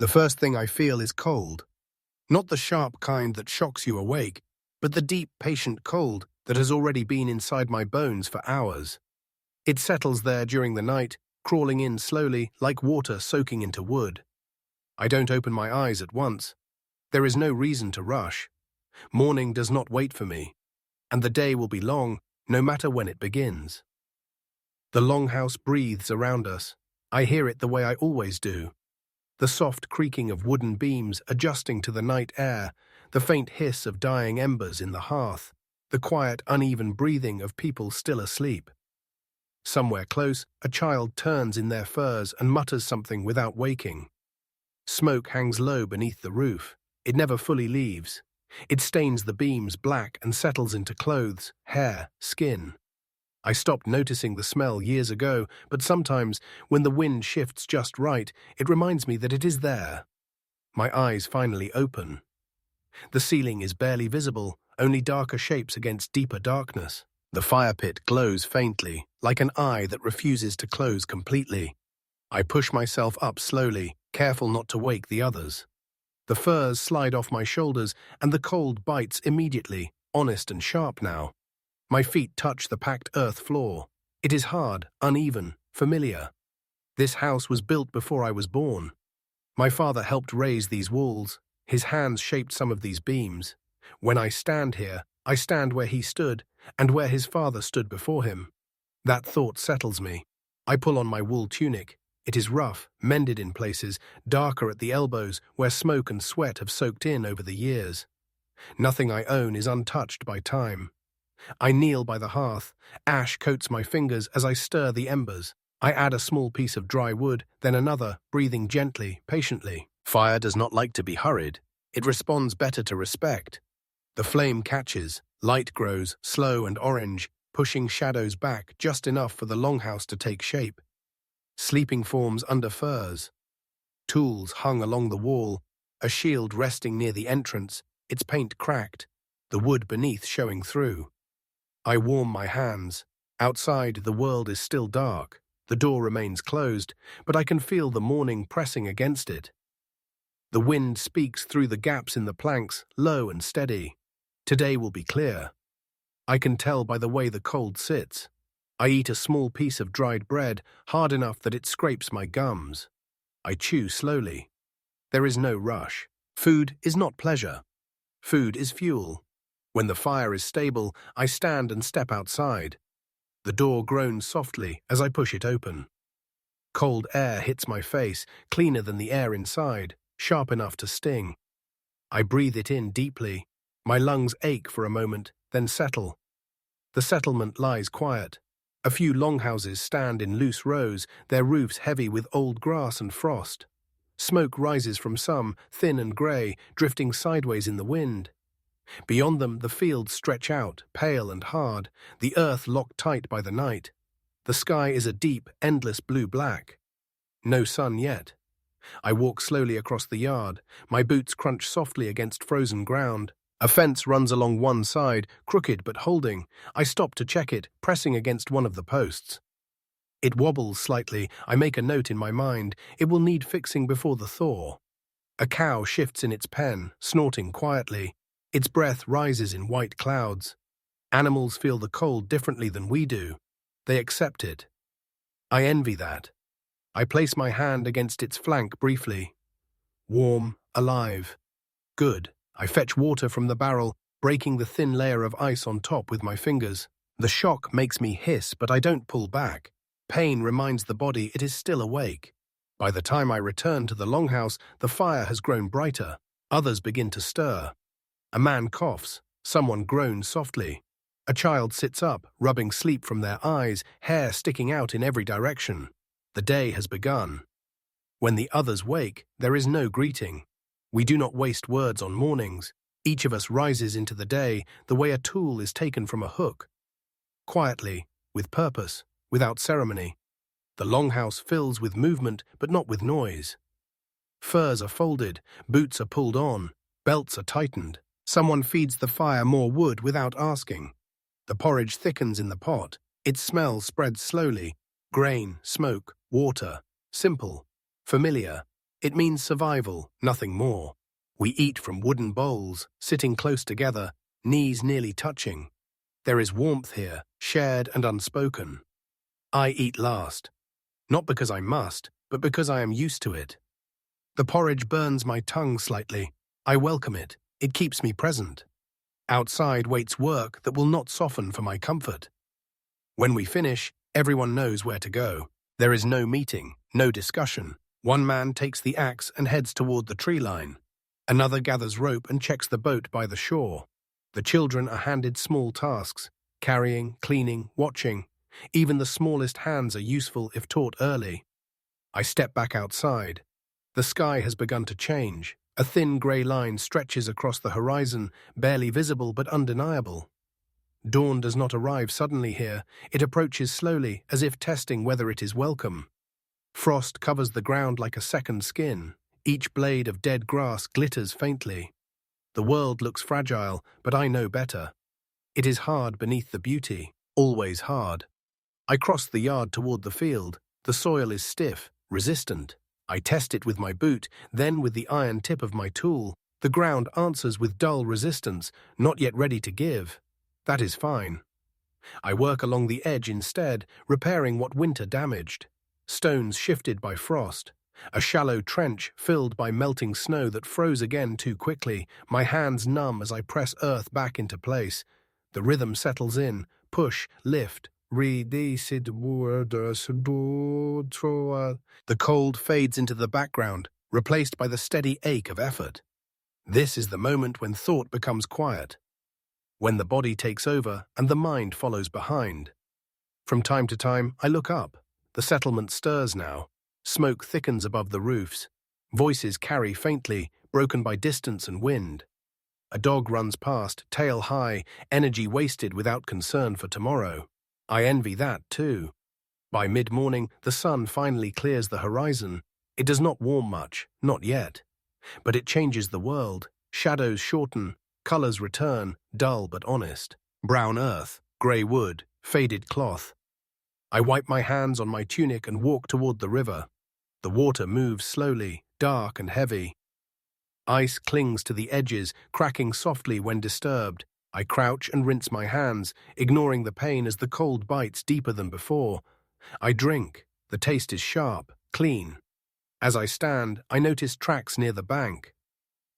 The first thing I feel is cold. Not the sharp kind that shocks you awake, but the deep, patient cold that has already been inside my bones for hours. It settles there during the night, crawling in slowly, like water soaking into wood. I don't open my eyes at once. There is no reason to rush. Morning does not wait for me, and the day will be long, no matter when it begins. The longhouse breathes around us. I hear it the way I always do. The soft creaking of wooden beams adjusting to the night air, the faint hiss of dying embers in the hearth, the quiet, uneven breathing of people still asleep. Somewhere close, a child turns in their furs and mutters something without waking. Smoke hangs low beneath the roof. It never fully leaves. It stains the beams black and settles into clothes, hair, skin. I stopped noticing the smell years ago, but sometimes, when the wind shifts just right, it reminds me that it is there. My eyes finally open. The ceiling is barely visible, only darker shapes against deeper darkness. The fire pit glows faintly, like an eye that refuses to close completely. I push myself up slowly, careful not to wake the others. The furs slide off my shoulders, and the cold bites immediately, honest and sharp now. My feet touch the packed earth floor. It is hard, uneven, familiar. This house was built before I was born. My father helped raise these walls. His hands shaped some of these beams. When I stand here, I stand where he stood, and where his father stood before him. That thought settles me. I pull on my wool tunic. It is rough, mended in places, darker at the elbows, where smoke and sweat have soaked in over the years. Nothing I own is untouched by time. I kneel by the hearth. Ash coats my fingers as I stir the embers. I add a small piece of dry wood, then another, breathing gently, patiently. Fire does not like to be hurried. It responds better to respect. The flame catches. Light grows, slow and orange, pushing shadows back just enough for the longhouse to take shape. Sleeping forms under furs. Tools hung along the wall, a shield resting near the entrance, its paint cracked, the wood beneath showing through. I warm my hands. Outside, the world is still dark. The door remains closed, but I can feel the morning pressing against it. The wind speaks through the gaps in the planks, low and steady. Today will be clear. I can tell by the way the cold sits. I eat a small piece of dried bread, hard enough that it scrapes my gums. I chew slowly. There is no rush. Food is not pleasure. Food is fuel. When the fire is stable, I stand and step outside. The door groans softly as I push it open. Cold air hits my face, cleaner than the air inside, sharp enough to sting. I breathe it in deeply. My lungs ache for a moment, then settle. The settlement lies quiet. A few longhouses stand in loose rows, their roofs heavy with old grass and frost. Smoke rises from some, thin and grey, drifting sideways in the wind. Beyond them, the fields stretch out, pale and hard, the earth locked tight by the night. The sky is a deep, endless blue-black. No sun yet. I walk slowly across the yard. My boots crunch softly against frozen ground. A fence runs along one side, crooked but holding. I stop to check it, pressing against one of the posts. It wobbles slightly. I make a note in my mind. It will need fixing before the thaw. A cow shifts in its pen, snorting quietly. Its breath rises in white clouds. Animals feel the cold differently than we do. They accept it. I envy that. I place my hand against its flank briefly. Warm, alive. Good. I fetch water from the barrel, breaking the thin layer of ice on top with my fingers. The shock makes me hiss, but I don't pull back. Pain reminds the body it is still awake. By the time I return to the longhouse, the fire has grown brighter. Others begin to stir. A man coughs. Someone groans softly. A child sits up, rubbing sleep from their eyes, hair sticking out in every direction. The day has begun. When the others wake, there is no greeting. We do not waste words on mornings. Each of us rises into the day the way a tool is taken from a hook. Quietly, with purpose, without ceremony. The longhouse fills with movement, but not with noise. Furs are folded, boots are pulled on, belts are tightened. Someone feeds the fire more wood without asking. The porridge thickens in the pot. Its smell spreads slowly. Grain, smoke, water. Simple. Familiar. It means survival, nothing more. We eat from wooden bowls, sitting close together, knees nearly touching. There is warmth here, shared and unspoken. I eat last, not because I must, but because I am used to it. The porridge burns my tongue slightly. I welcome it. It keeps me present. Outside waits work that will not soften for my comfort. When we finish, everyone knows where to go. There is no meeting, no discussion. One man takes the axe and heads toward the tree line. Another gathers rope and checks the boat by the shore. The children are handed small tasks, carrying, cleaning, watching. Even the smallest hands are useful if taught early. I step back outside. The sky has begun to change. A thin grey line stretches across the horizon, barely visible but undeniable. Dawn does not arrive suddenly here. It approaches slowly, as if testing whether it is welcome. Frost covers the ground like a second skin. Each blade of dead grass glitters faintly. The world looks fragile, but I know better. It is hard beneath the beauty, always hard. I cross the yard toward the field. The soil is stiff, resistant. I test it with my boot, then with the iron tip of my tool. The ground answers with dull resistance, not yet ready to give. That is fine. I work along the edge instead, repairing what winter damaged. Stones shifted by frost. A shallow trench filled by melting snow that froze again too quickly. My hands numb as I press earth back into place. The rhythm settles in. Push, lift. The cold fades into the background, replaced by the steady ache of effort. This is the moment when thought becomes quiet, when the body takes over and the mind follows behind. From time to time, I look up. The settlement stirs now. Smoke thickens above the roofs. Voices carry faintly, broken by distance and wind. A dog runs past, tail high, energy wasted without concern for tomorrow. I envy that too. By mid-morning, the sun finally clears the horizon. It does not warm much, not yet. But it changes the world. Shadows shorten, colors return, dull but honest. Brown earth, grey wood, faded cloth. I wipe my hands on my tunic and walk toward the river. The water moves slowly, dark and heavy. Ice clings to the edges, cracking softly when disturbed. I crouch and rinse my hands, ignoring the pain as the cold bites deeper than before. I drink. The taste is sharp, clean. As I stand, I notice tracks near the bank.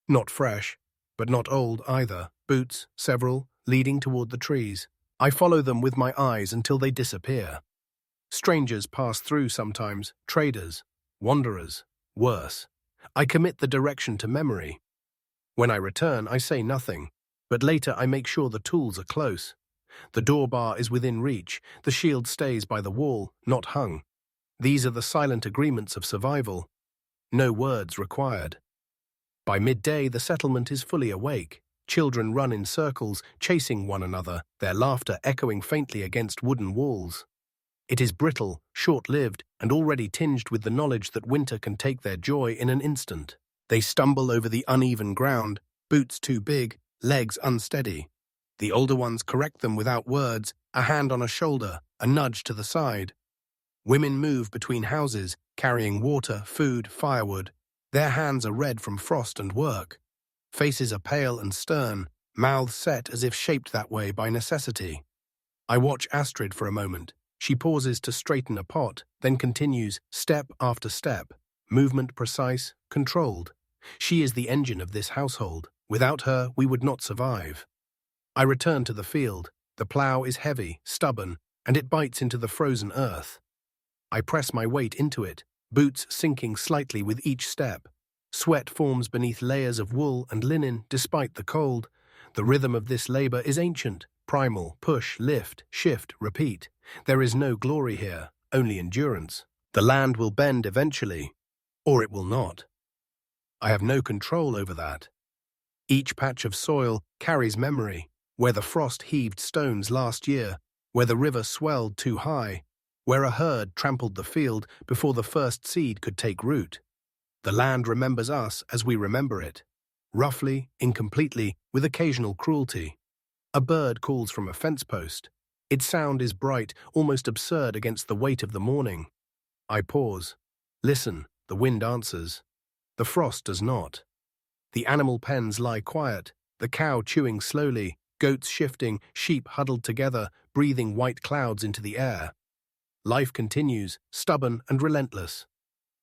Not fresh, but not old either. Boots, several, leading toward the trees. I follow them with my eyes until they disappear. Strangers pass through sometimes, traders, wanderers, worse. I commit the direction to memory. When I return, I say nothing, but later I make sure the tools are close. The door bar is within reach, the shield stays by the wall, not hung. These are the silent agreements of survival. No words required. By midday, the settlement is fully awake. Children run in circles, chasing one another, their laughter echoing faintly against wooden walls. It is brittle, short-lived, and already tinged with the knowledge that winter can take their joy in an instant. They stumble over the uneven ground, boots too big, legs unsteady. The older ones correct them without words, a hand on a shoulder, a nudge to the side. Women move between houses, carrying water, food, firewood. Their hands are red from frost and work. Faces are pale and stern, mouths set as if shaped that way by necessity. I watch Astrid for a moment. She pauses to straighten a pot, then continues, step after step, movement precise, controlled. She is the engine of this household. Without her, we would not survive. I return to the field. The plough is heavy, stubborn, and it bites into the frozen earth. I press my weight into it, boots sinking slightly with each step. Sweat forms beneath layers of wool and linen despite the cold. The rhythm of this labor is ancient, primal, push, lift, shift, repeat. There is no glory here, only endurance. The land will bend eventually, or it will not. I have no control over that. Each patch of soil carries memory, where the frost heaved stones last year, where the river swelled too high, where a herd trampled the field before the first seed could take root. The land remembers us as we remember it, roughly, incompletely, with occasional cruelty. A bird calls from a fence post. Its sound is bright, almost absurd against the weight of the morning. I pause. Listen, the wind answers. The frost does not. The animal pens lie quiet, the cow chewing slowly, goats shifting, sheep huddled together, breathing white clouds into the air. Life continues, stubborn and relentless.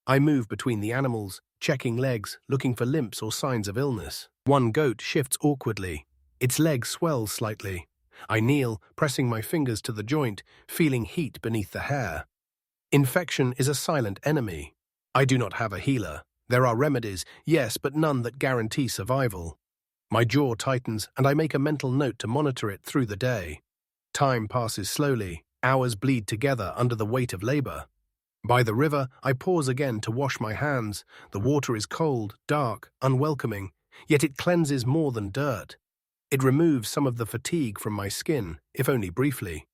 I move between the animals, checking legs, looking for limps or signs of illness. One goat shifts awkwardly. Its leg swells slightly. I kneel, pressing my fingers to the joint, feeling heat beneath the hair. Infection is a silent enemy. I do not have a healer. There are remedies, yes, but none that guarantee survival. My jaw tightens, and I make a mental note to monitor it through the day. Time passes slowly. Hours bleed together under the weight of labor. By the river, I pause again to wash my hands. The water is cold, dark, unwelcoming, yet it cleanses more than dirt. It removes some of the fatigue from my skin, if only briefly.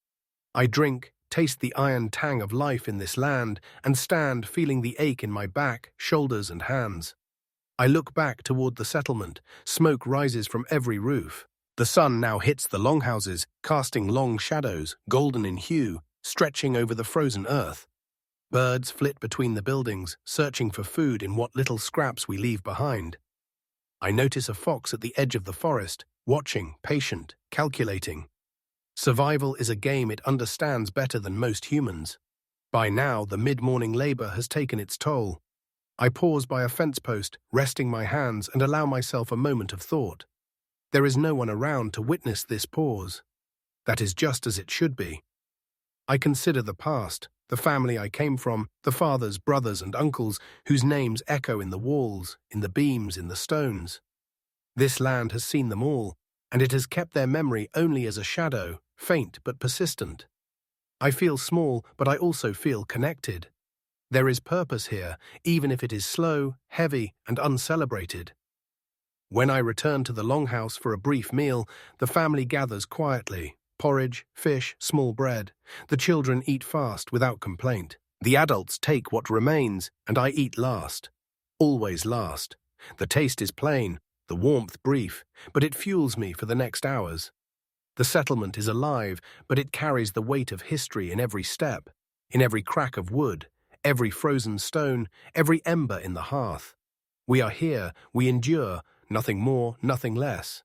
I drink, taste the iron tang of life in this land, and stand feeling the ache in my back, shoulders, and hands. I look back toward the settlement. Smoke rises from every roof. The sun now hits the longhouses, casting long shadows, golden in hue, stretching over the frozen earth. Birds flit between the buildings, searching for food in what little scraps we leave behind. I notice a fox at the edge of the forest, watching, patient, calculating. Survival is a game it understands better than most humans. By now, the mid-morning labor has taken its toll. I pause by a fence post, resting my hands, and allow myself a moment of thought. There is no one around to witness this pause. That is just as it should be. I consider the past, the family I came from, the fathers, brothers, and uncles whose names echo in the walls, in the beams, in the stones. This land has seen them all, and it has kept their memory only as a shadow, faint but persistent. I feel small, but I also feel connected. There is purpose here, even if it is slow, heavy, and uncelebrated. When I return to the longhouse for a brief meal, the family gathers quietly. Porridge, fish, small bread. The children eat fast, without complaint. The adults take what remains, and I eat last. Always last. The taste is plain, the warmth brief, but it fuels me for the next hours. The settlement is alive, but it carries the weight of history in every step, in every crack of wood, every frozen stone, every ember in the hearth. We are here, we endure, nothing more, nothing less.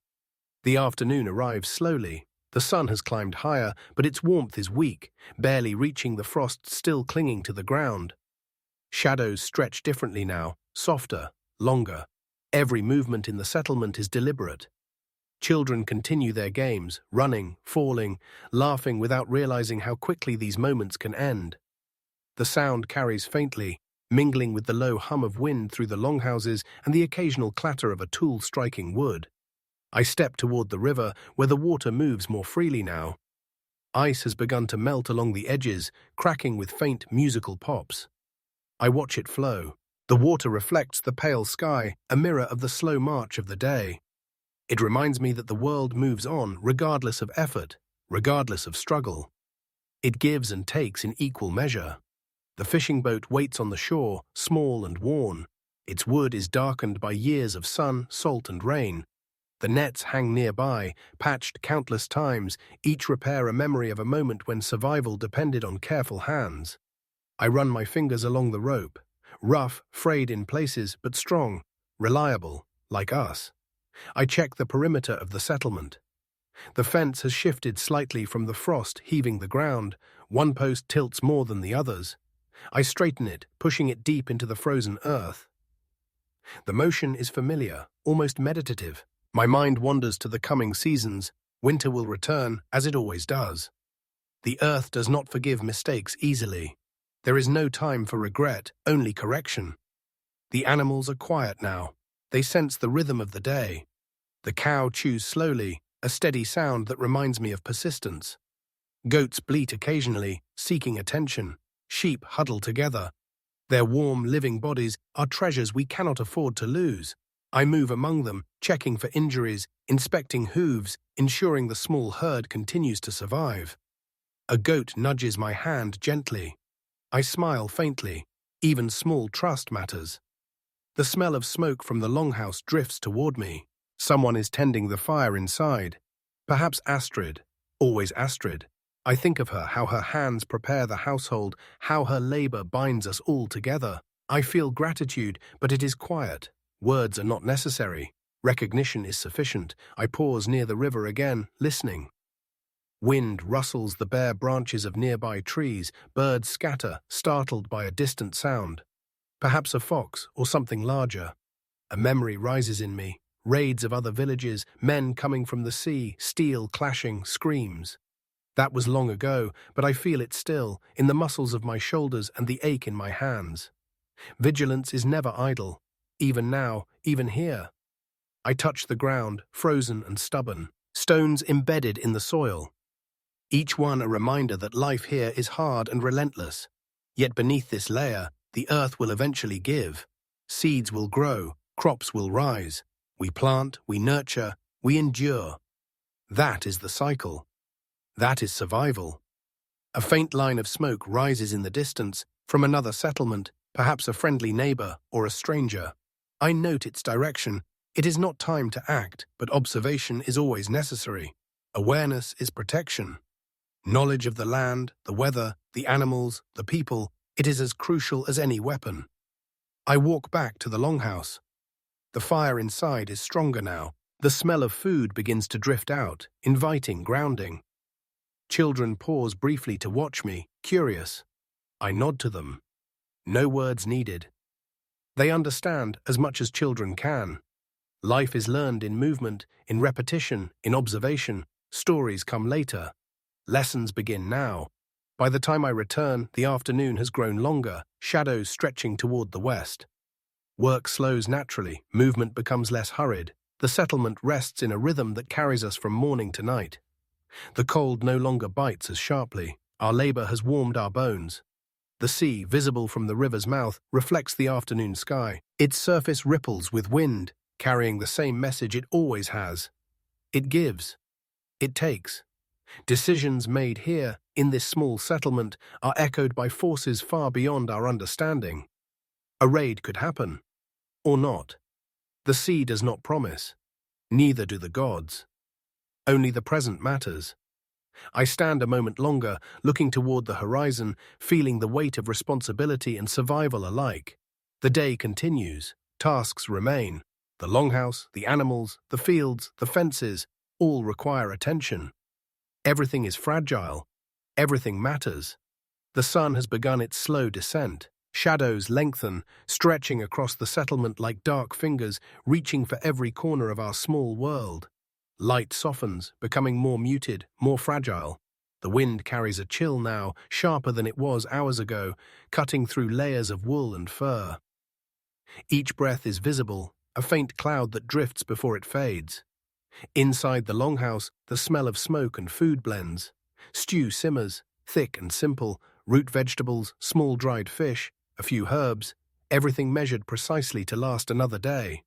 The afternoon arrives slowly. The sun has climbed higher, but its warmth is weak, barely reaching the frost still clinging to the ground. Shadows stretch differently now, softer, longer. Every movement in the settlement is deliberate. Children continue their games, running, falling, laughing without realizing how quickly these moments can end. The sound carries faintly, mingling with the low hum of wind through the longhouses and the occasional clatter of a tool striking wood. I step toward the river, where the water moves more freely now. Ice has begun to melt along the edges, cracking with faint musical pops. I watch it flow. The water reflects the pale sky, a mirror of the slow march of the day. It reminds me that the world moves on, regardless of effort, regardless of struggle. It gives and takes in equal measure. The fishing boat waits on the shore, small and worn. Its wood is darkened by years of sun, salt, and rain. The nets hang nearby, patched countless times, each repair a memory of a moment when survival depended on careful hands. I run my fingers along the rope, rough, frayed in places, but strong, reliable, like us. I check the perimeter of the settlement. The fence has shifted slightly from the frost heaving the ground. One post tilts more than the others. I straighten it, pushing it deep into the frozen earth. The motion is familiar, almost meditative. My mind wanders to the coming seasons. Winter will return, as it always does. The earth does not forgive mistakes easily. There is no time for regret, only correction. The animals are quiet now. They sense the rhythm of the day. The cow chews slowly, a steady sound that reminds me of persistence. Goats bleat occasionally, seeking attention. Sheep huddle together. Their warm, living bodies are treasures we cannot afford to lose. I move among them, checking for injuries, inspecting hooves, ensuring the small herd continues to survive. A goat nudges my hand gently. I smile faintly. Even small trust matters. The smell of smoke from the longhouse drifts toward me. Someone is tending the fire inside. Perhaps Astrid. Always Astrid. I think of her, how her hands prepare the household, how her labor binds us all together. I feel gratitude, but it is quiet. Words are not necessary. Recognition is sufficient. I pause near the river again, listening. Wind rustles the bare branches of nearby trees. Birds scatter, startled by a distant sound. Perhaps a fox or something larger. A memory rises in me. Raids of other villages, men coming from the sea, steel clashing, screams. That was long ago, but I feel it still, in the muscles of my shoulders and the ache in my hands. Vigilance is never idle. Even now, even here. I touch the ground, frozen and stubborn. Stones embedded in the soil. Each one a reminder that life here is hard and relentless. Yet beneath this layer, the earth will eventually give. Seeds will grow, crops will rise. We plant, we nurture, we endure. That is the cycle. That is survival. A faint line of smoke rises in the distance from another settlement, perhaps a friendly neighbor or a stranger. I note its direction. It is not time to act, but observation is always necessary. Awareness is protection. Knowledge of the land, the weather, the animals, the people, it is as crucial as any weapon. I walk back to the longhouse. The fire inside is stronger now. The smell of food begins to drift out, inviting grounding. Children pause briefly to watch me, curious. I nod to them. No words needed. They understand as much as children can. Life is learned in movement, in repetition, in observation. Stories come later. Lessons begin now. By the time I return, the afternoon has grown longer, shadows stretching toward the west. Work slows naturally, movement becomes less hurried. The settlement rests in a rhythm that carries us from morning to night. The cold no longer bites as sharply. Our labor has warmed our bones. The sea, visible from the river's mouth, reflects the afternoon sky. Its surface ripples with wind, carrying the same message it always has. It gives. It takes. Decisions made here, in this small settlement, are echoed by forces far beyond our understanding. A raid could happen. Or not. The sea does not promise. Neither do the gods. Only the present matters. I stand a moment longer, looking toward the horizon, feeling the weight of responsibility and survival alike. The day continues. Tasks remain. The longhouse, the animals, the fields, the fences, all require attention. Everything is fragile. Everything matters. The sun has begun its slow descent. Shadows lengthen, stretching across the settlement like dark fingers, reaching for every corner of our small world. Light softens, becoming more muted, more fragile. The wind carries a chill now, sharper than it was hours ago, cutting through layers of wool and fur. Each breath is visible, a faint cloud that drifts before it fades. Inside the longhouse, the smell of smoke and food blends. Stew simmers, thick and simple, root vegetables, small dried fish, a few herbs, everything measured precisely to last another day.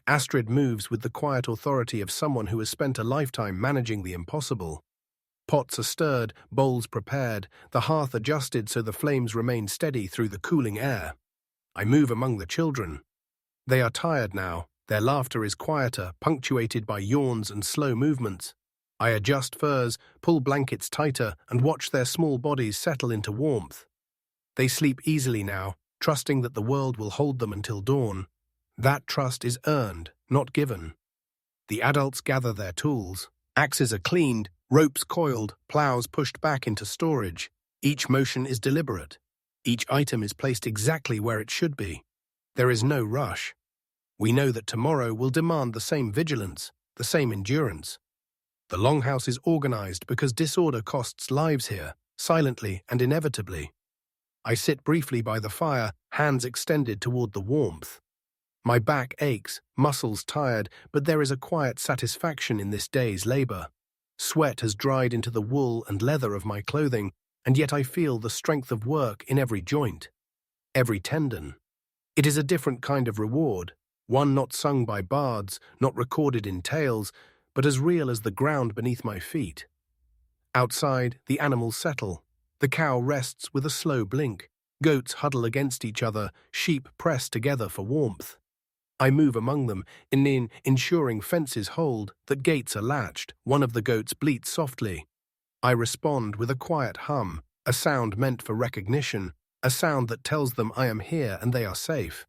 Astrid moves with the quiet authority of someone who has spent a lifetime managing the impossible. Pots are stirred, bowls prepared, the hearth adjusted so the flames remain steady through the cooling air. I move among the children. They are tired now. Their laughter is quieter, punctuated by yawns and slow movements. I adjust furs, pull blankets tighter, and watch their small bodies settle into warmth. They sleep easily now, trusting that the world will hold them until dawn. That trust is earned, not given. The adults gather their tools. Axes are cleaned, ropes coiled, plows pushed back into storage. Each motion is deliberate. Each item is placed exactly where it should be. There is no rush. We know that tomorrow will demand the same vigilance, the same endurance. The longhouse is organized because disorder costs lives here, silently and inevitably. I sit briefly by the fire, hands extended toward the warmth. My back aches, muscles tired, but there is a quiet satisfaction in this day's labor. Sweat has dried into the wool and leather of my clothing, and yet I feel the strength of work in every joint, every tendon. It is a different kind of reward, one not sung by bards, not recorded in tales, but as real as the ground beneath my feet. Outside, the animals settle. The cow rests with a slow blink. Goats huddle against each other, sheep press together for warmth. I move among them, ensuring fences hold, that gates are latched. One of the goats bleats softly. I respond with a quiet hum, a sound meant for recognition. a sound that tells them I am here and they are safe.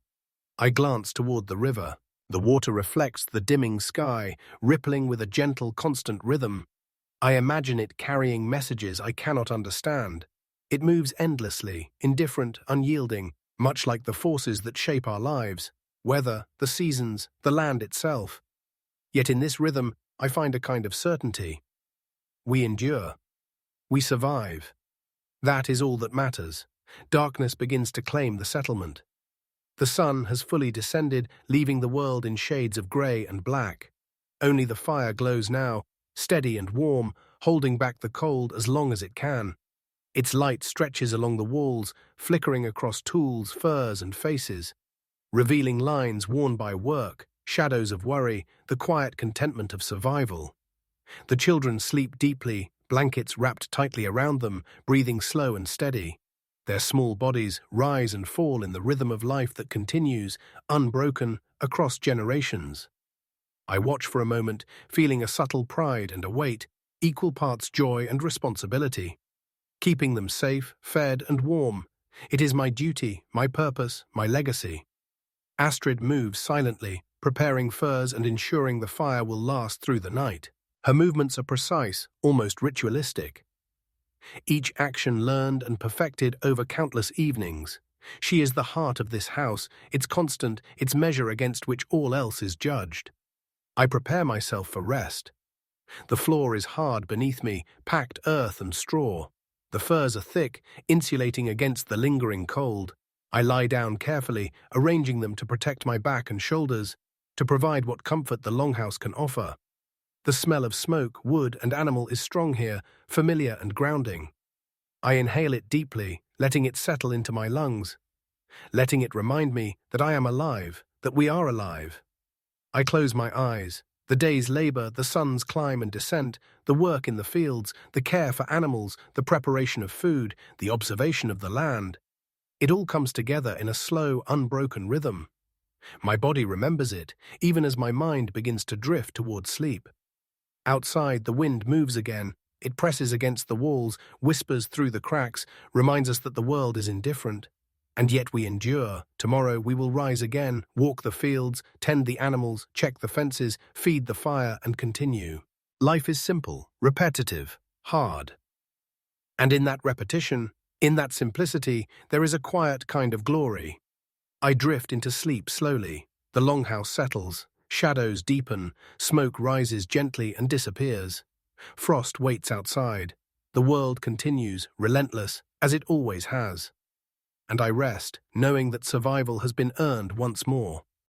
I glance toward the river. The water reflects the dimming sky, rippling with a gentle, constant rhythm. I imagine it carrying messages I cannot understand. It moves endlessly, indifferent, unyielding, much like the forces that shape our lives, weather, the seasons, the land itself. Yet in this rhythm, I find a kind of certainty. We endure. We survive. That is all that matters. Darkness begins to claim the settlement. The sun has fully descended, leaving the world in shades of grey and black. Only the fire glows now, steady and warm, holding back the cold as long as it can. Its light stretches along the walls, flickering across tools, furs, and faces, revealing lines worn by work, shadows of worry, the quiet contentment of survival. The children sleep deeply, blankets wrapped tightly around them, breathing slow and steady. Their small bodies rise and fall in the rhythm of life that continues, unbroken, across generations. I watch for a moment, feeling a subtle pride and a weight, equal parts joy and responsibility. Keeping them safe, fed, and warm. It is my duty, my purpose, my legacy. Astrid moves silently, preparing furs and ensuring the fire will last through the night. Her movements are precise, almost ritualistic. Each action learned and perfected over countless evenings. She is the heart of this house, its constant, its measure against which all else is judged. I prepare myself for rest. The floor is hard beneath me, packed earth and straw. The furs are thick, insulating against the lingering cold. I lie down carefully, arranging them to protect my back and shoulders, to provide what comfort the longhouse can offer. The smell of smoke, wood, and animal is strong here, familiar and grounding. I inhale it deeply, letting it settle into my lungs, letting it remind me that I am alive, that we are alive. I close my eyes. The day's labor, the sun's climb and descent, the work in the fields, the care for animals, the preparation of food, the observation of the land. It all comes together in a slow, unbroken rhythm. My body remembers it, even as my mind begins to drift toward sleep. Outside, the wind moves again. It presses against the walls, whispers through the cracks, reminds us that the world is indifferent. And yet we endure. Tomorrow we will rise again, walk the fields, tend the animals, check the fences, feed the fire, and continue. Life is simple, repetitive, hard. And in that repetition, in that simplicity, there is a quiet kind of glory. I drift into sleep slowly. The longhouse settles. Shadows deepen. Smoke rises gently and disappears. Frost waits outside. The world continues, relentless, as it always has. And I rest, knowing that survival has been earned once more.